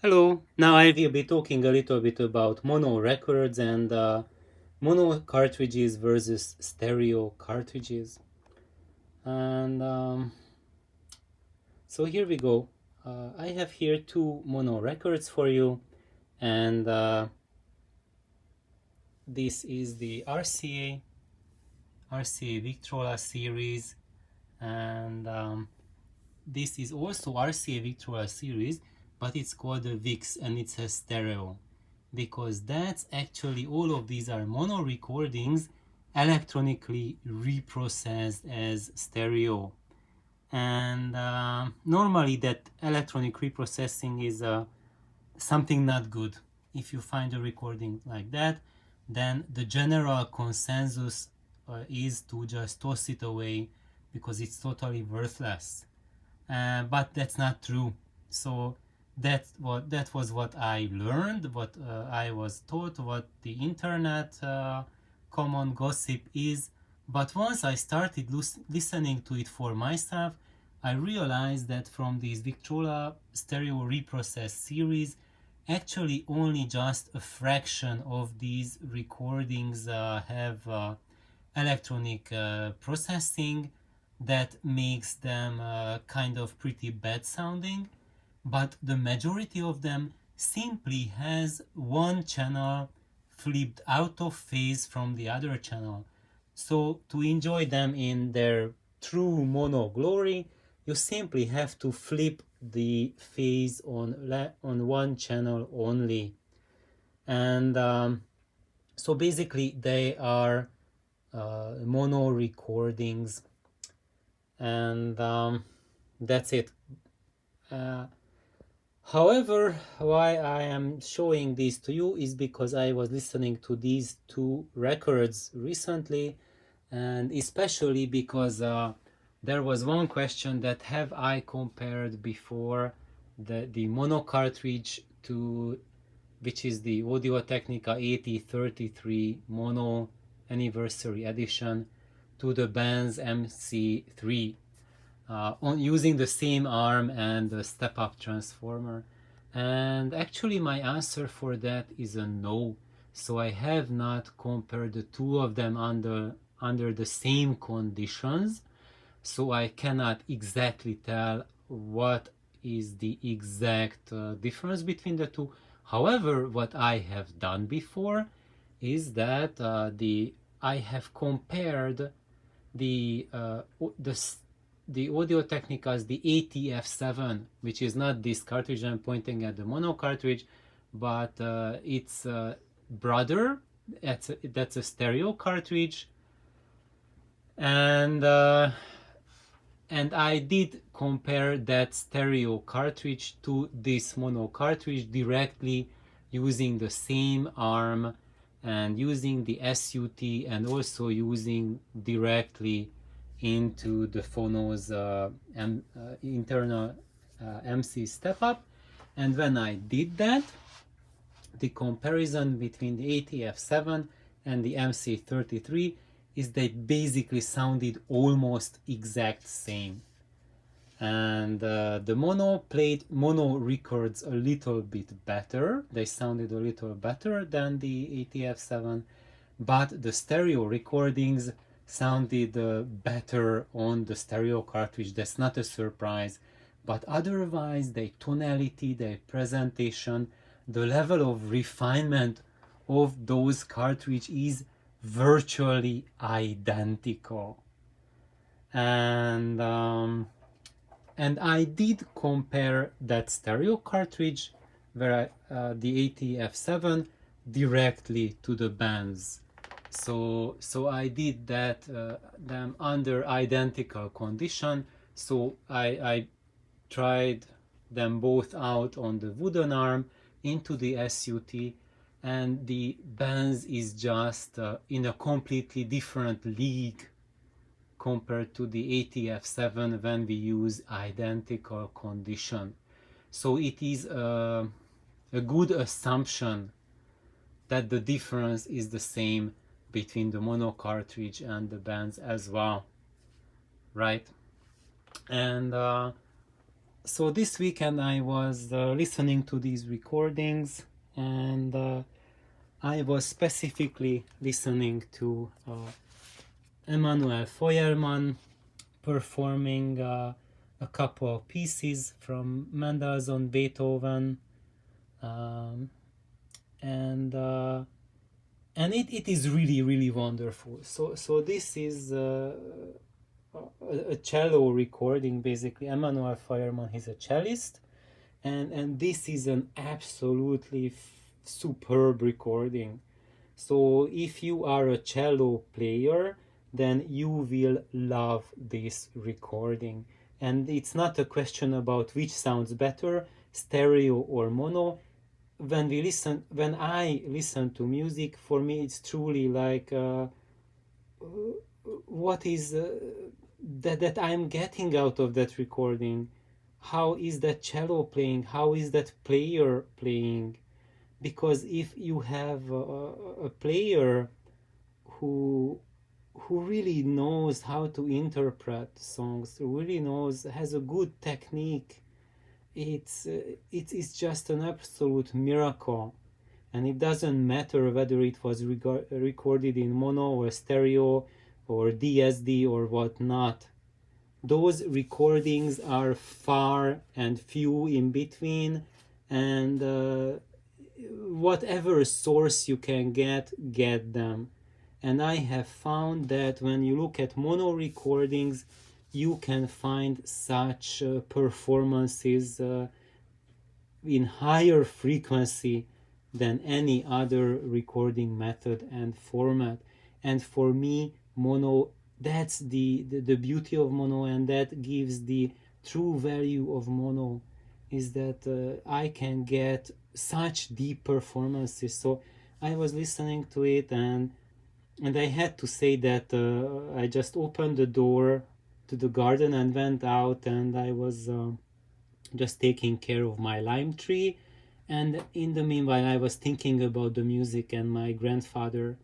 Hello, now I will be talking a little bit about mono records and mono cartridges versus stereo cartridges. And so here we go. I have here two mono records for you, and this is the RCA Victrola series, and this is also RCA Victrola series, but it's called the VIX and it says stereo, because that's actually all of these are mono recordings electronically reprocessed as stereo. And normally that electronic reprocessing is something not good. If you find a recording like that, then the general consensus is to just toss it away because it's totally worthless. But that's not true. So that was what I learned, what I was taught, what the internet common gossip is. But once I started listening to it for myself, I realized that from this Victrola stereo reprocess series, actually only just a fraction of these recordings have electronic processing that makes them kind of pretty bad sounding, but the majority of them simply has one channel flipped out of phase from the other channel. So to enjoy them in their true mono glory, you simply have to flip the phase on one channel only. And so basically they are mono recordings, and that's it. Uh, However, why I am showing these to you is because I was listening to these two records recently, and especially because there was one question that have I compared before the mono cartridge to, which is the Audio Technica 8033 mono anniversary edition, to the Benz MC3 on using the same arm and the step-up transformer. And actually my answer for that is a no. So I have not compared the two of them under the same conditions, so I cannot exactly tell what is the exact difference between the two. However, what I have done before is that I have compared the the Audio Technica's the ATF7, which is not this cartridge I'm pointing at, the mono cartridge, but its brother. That's a stereo cartridge, and I did compare that stereo cartridge to this mono cartridge directly using the same arm and using the SUT, and also using directly into the phono's internal MC step up. And when I did that, the comparison between the ATF7 and the MC33 is they basically sounded almost exact same. And the mono records a little bit better. They sounded a little better than the ATF7, but the stereo recordings sounded better on the stereo cartridge. That's not a surprise, but otherwise their tonality, their presentation, the level of refinement of those cartridges is virtually identical. And I did compare that stereo cartridge where the ATF7 directly to the bands. So I did that them under identical condition. So I tried them both out on the wooden arm into the SUT, and the Benz is just in a completely different league compared to the ATF7 when we use identical condition. So it is a good assumption that the difference is the same between the mono cartridge and the bands as well, right? And So this weekend I was listening to these recordings, and I was specifically listening to Emanuel Feuermann performing a couple of pieces from Mendelssohn, Beethoven, um, and it is really, really wonderful. So this is a cello recording, basically. Emanuel Feuermann, he's a cellist, and this is an absolutely superb recording. So if you are a cello player, then you will love this recording. And it's not a question about which sounds better, stereo or mono. When I listen to music, for me it's truly like what is that I'm getting out of that recording. How is that cello playing? How is that player playing? Because if you have a player who really knows how to interpret songs, really knows, has a good technique, it's just an absolute miracle. And it doesn't matter whether it was recorded in mono or stereo or DSD or whatnot. Those recordings are far and few in between, and whatever source you can get them. And I have found that when you look at mono recordings, you can find such performances in higher frequency than any other recording method and format. And for me, mono, that's the beauty of mono, and that gives the true value of mono, is that I can get such deep performances. So I was listening to it, and I had to say that I just opened the door to the garden and went out, and I was just taking care of my lime tree. And in the meanwhile, I was thinking about the music and my grandfather,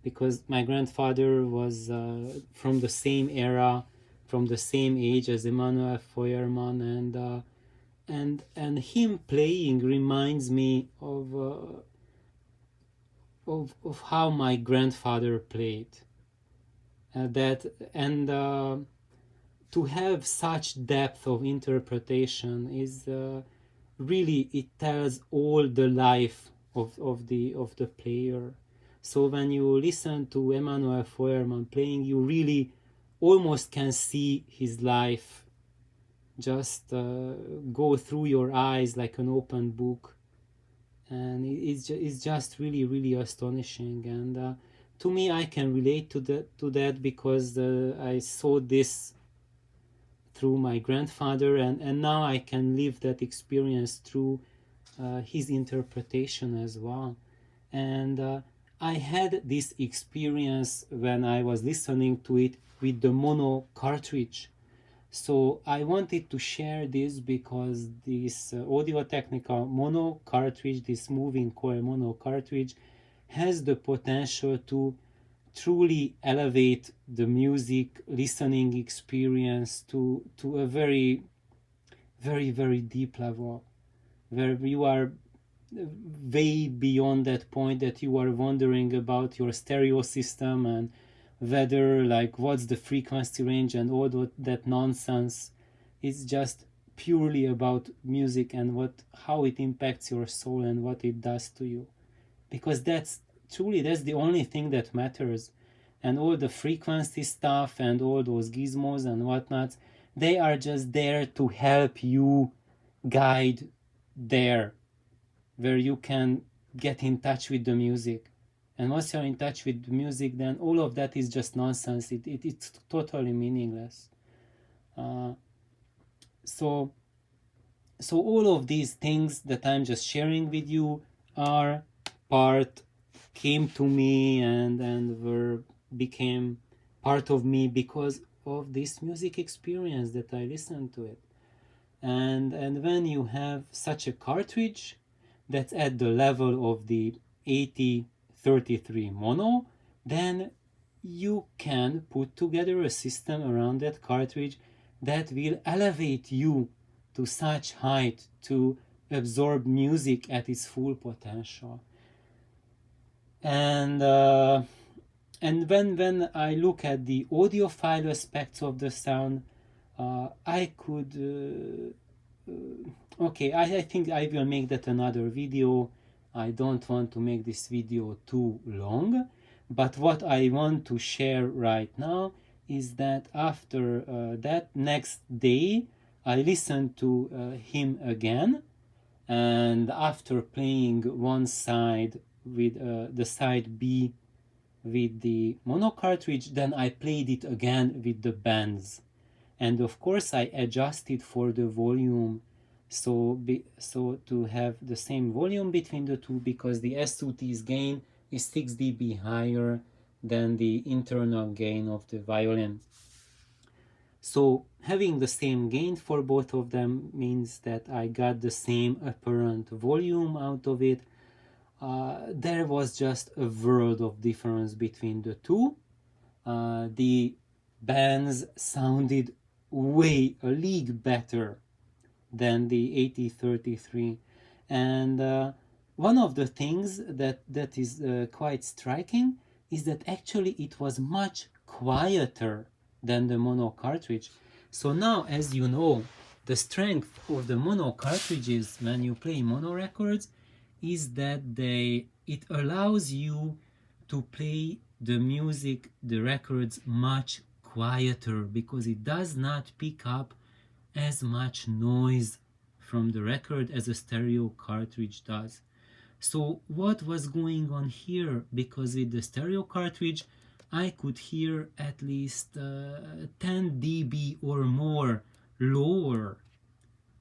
because my grandfather was from the same era, from the same age as Emanuel Feuermann, and him playing reminds me of how my grandfather played. That and to have such depth of interpretation is really, it tells all the life of the player. So when you listen to Emanuel Feuermann playing, you really almost can see his life just go through your eyes like an open book, and it's just really, really astonishing. And to me, I can relate to that because I saw this through my grandfather, and now I can live that experience through his interpretation as well. And I had this experience when I was listening to it with the mono cartridge. So I wanted to share this because this Audio Technica mono cartridge, this moving coil mono cartridge, has the potential to truly elevate the music listening experience to a very, very, very deep level, where you are way beyond that point that you are wondering about your stereo system and whether, like, what's the frequency range and all that nonsense. It's just purely about music and how it impacts your soul and what it does to you, because that's the only thing that matters. And all the frequency stuff and all those gizmos and whatnot, they are just there to help you guide there, where you can get in touch with the music. And once you're in touch with the music, then all of that is just nonsense. It's totally meaningless. So all of these things that I'm just sharing with you came to me and became part of me because of this music experience that I listened to it. And when you have such a cartridge that's at the level of the 8033 mono, then you can put together a system around that cartridge that will elevate you to such height to absorb music at its full potential. And when I look at the audiophile aspects of the sound, I could okay, I think I will make that another video. I don't want to make this video too long, but what I want to share right now is that after that next day I listened to him again, and after playing one side with the side B with the mono cartridge, then I played it again with the Benz, and of course I adjusted for the volume so to have the same volume between the two, because the S2T's gain is 6 dB higher than the internal gain of the violin. So having the same gain for both of them means that I got the same apparent volume out of it. There was just a world of difference between the two. The Benz sounded a league better than the 8033, and one of the things that is quite striking is that actually it was much quieter than the mono cartridge. So now, as you know, the strength of the mono cartridges when you play mono records is that it allows you to play the music, the records, much quieter, because it does not pick up as much noise from the record as a stereo cartridge does. So what was going on here? Because with the stereo cartridge I could hear at least 10 dB or more lower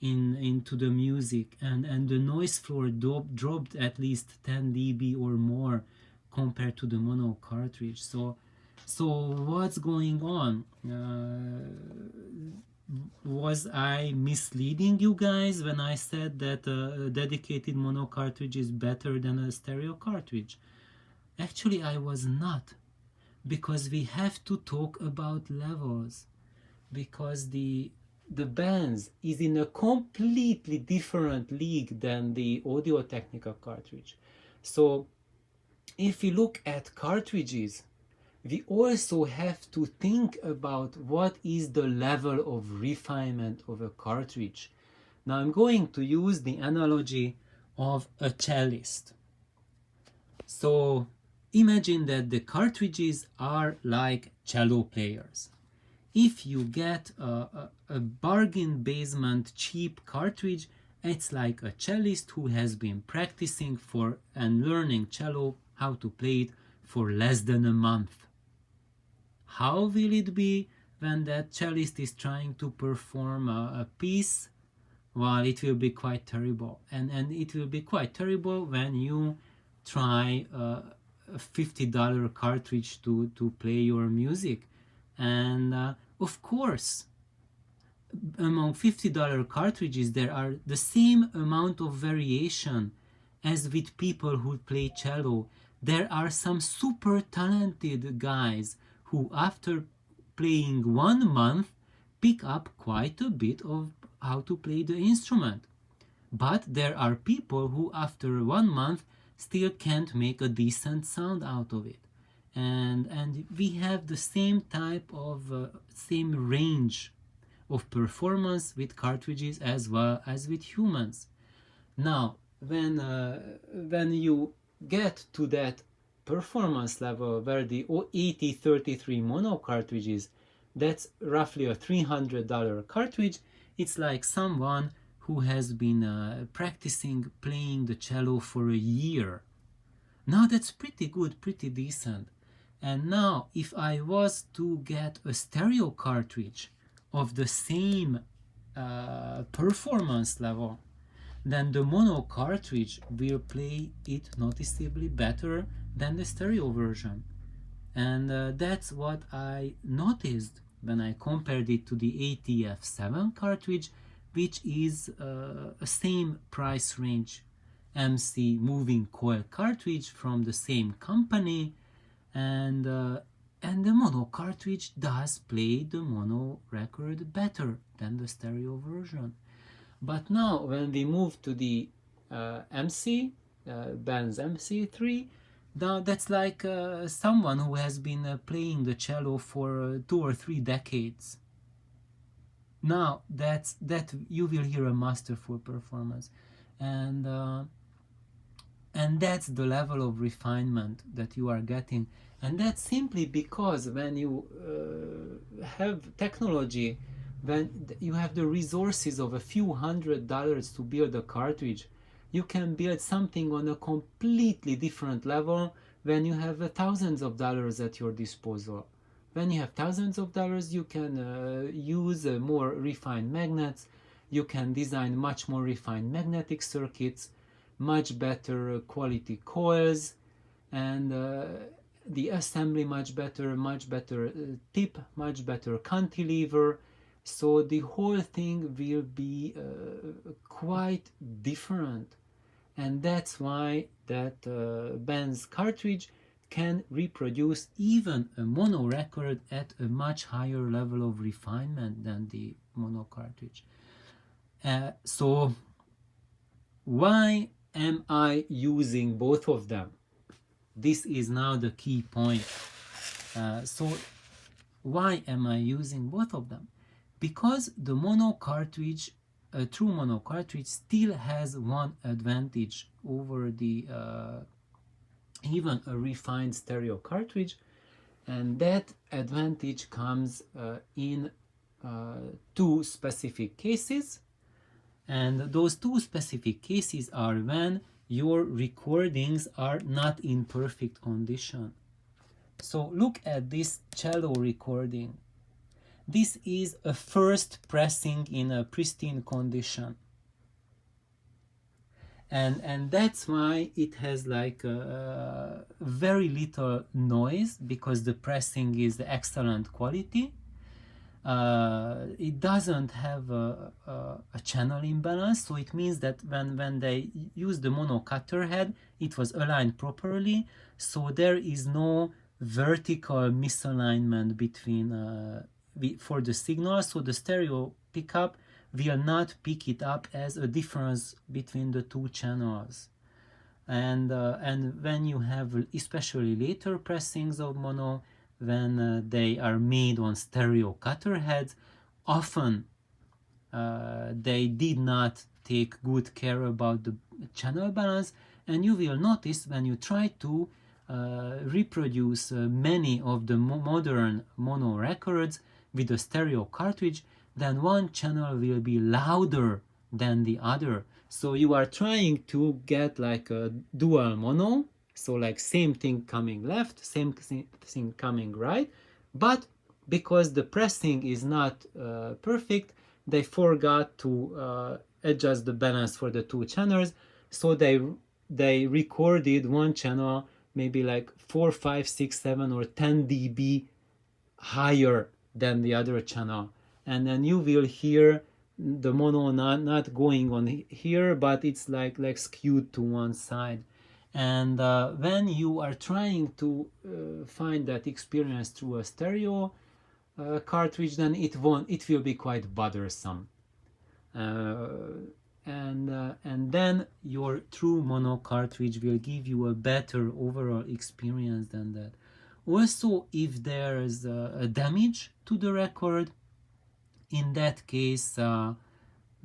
into the music, and the noise floor dropped at least 10 dB or more compared to the mono cartridge. So what's going on? Was I misleading you guys when I said that a dedicated mono cartridge is better than a stereo cartridge? Actually, I was not, because we have to talk about levels, because the Benz is in a completely different league than the Audio Technica cartridge. So if we look at cartridges, we also have to think about what is the level of refinement of a cartridge. Now I'm going to use the analogy of a cellist. So imagine that the cartridges are like cello players. If you get a bargain basement cheap cartridge, it's like a cellist who has been practicing for and learning cello, how to play it, for less than a month. How will it be when that cellist is trying to perform a piece? Well, it will be quite terrible. And it will be quite terrible when you try a $50 cartridge to play your music. And of course, among $50 cartridges, there are the same amount of variation as with people who play cello. There are some super talented guys who, after playing 1 month, pick up quite a bit of how to play the instrument. But there are people who, after 1 month, still can't make a decent sound out of it. And we have the same type of, same range of performance with cartridges as well as with humans. Now, when you get to that performance level where the 8033 mono cartridges, that's roughly a $300 cartridge, it's like someone who has been practicing playing the cello for a year. Now that's pretty good, pretty decent. And now if I was to get a stereo cartridge of the same performance level, then the mono cartridge will play it noticeably better than the stereo version. And that's what I noticed when I compared it to the ATF7 cartridge, which is a same price range MC moving coil cartridge from the same company, and the mono cartridge does play the mono record better than the stereo version. But now when we move to the Benz MC3, now that's like someone who has been playing the cello for 2 or 3 decades. Now that you will hear a masterful performance, and that's the level of refinement that you are getting. And that's simply because when you have technology, when you have the resources of a few $100s to build a cartridge, you can build something on a completely different level when you have thousands of dollars at your disposal. When you have thousands of dollars, you can use more refined magnets, you can design much more refined magnetic circuits, much better quality coils, and the assembly much better tip, much better cantilever. So the whole thing will be quite different, and that's why that Benz cartridge can reproduce even a mono record at a much higher level of refinement than the mono cartridge. So why am I using both of them? This is now the key point. So why am I using both of them? Because the mono cartridge, a true mono cartridge, still has one advantage over the even a refined stereo cartridge, and that advantage comes in two specific cases. And those two specific cases are when your recordings are not in perfect condition. So look at this cello recording. This is a first pressing in a pristine condition. And that's why it has like very little noise, because the pressing is excellent quality. It doesn't have a channel imbalance, so it means that when they use the mono cutter head, it was aligned properly, so there is no vertical misalignment between for the signal, so the stereo pickup will not pick it up as a difference between the two channels. And when you have especially later pressings of mono, when they are made on stereo cutter heads, often they did not take good care about the channel balance, and you will notice when you try to reproduce many of the modern mono records with a stereo cartridge, then one channel will be louder than the other. So you are trying to get like a dual mono, so like same thing coming left, same thing coming right, but because the pressing is not perfect, they forgot to adjust the balance for the two channels, so they recorded one channel maybe like 4, 5, 6, 7 or 10 dB higher than the other channel, and then you will hear the mono not going on here, but it's like skewed to one side. And when you are trying to find that experience through a stereo cartridge, then it will be quite bothersome. And then your true mono cartridge will give you a better overall experience than that. Also, if there's a damage to the record, in that case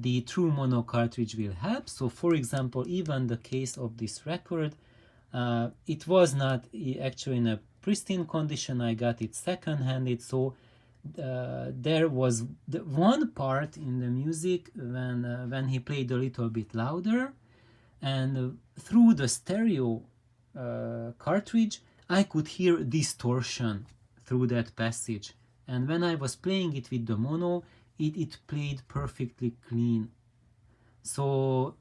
the true mono cartridge will help. So for example, even the case of this record, it was not actually in a pristine condition. I got it second-handed, so there was one part in the music when he played a little bit louder, and through the stereo cartridge I could hear distortion through that passage, and when I was playing it with the mono, it played perfectly clean. So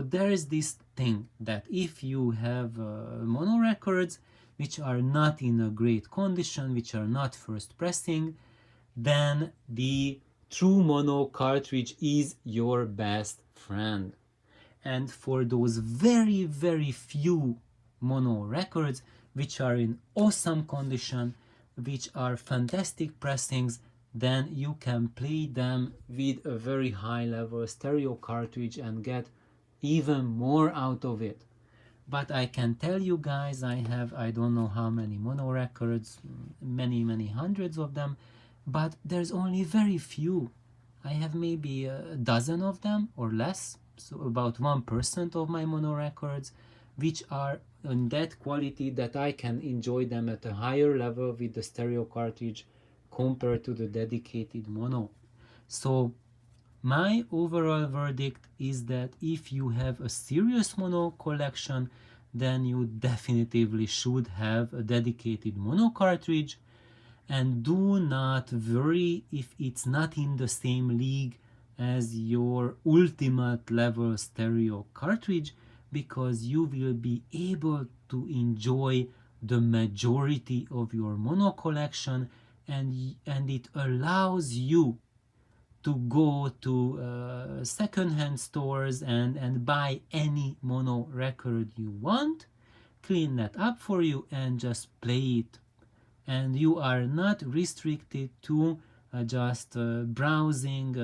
there is this thing that if you have mono records which are not in a great condition, which are not first pressing, then the true mono cartridge is your best friend. And for those very, very few mono records which are in awesome condition, which are fantastic pressings, then you can play them with a very high level stereo cartridge and get even more out of it. But I can tell you guys, I have I don't know how many mono records, many hundreds of them, but there's only very few. I have maybe a dozen of them or less, so about 1% of my mono records, which are in that quality that I can enjoy them at a higher level with the stereo cartridge compared to the dedicated mono. So my overall verdict is that if you have a serious mono collection, then you definitively should have a dedicated mono cartridge, and do not worry if it's not in the same league as your ultimate level stereo cartridge, because you will be able to enjoy the majority of your mono collection, and it allows you to go to second-hand stores and buy any mono record you want, clean that up for you and just play it. And you are not restricted to just browsing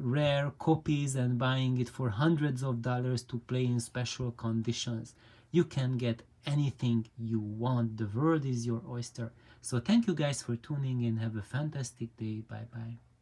rare copies and buying it for hundreds of dollars to play in special conditions. You can get anything you want. The world is your oyster. So thank you guys for tuning in. Have a fantastic day. Bye bye.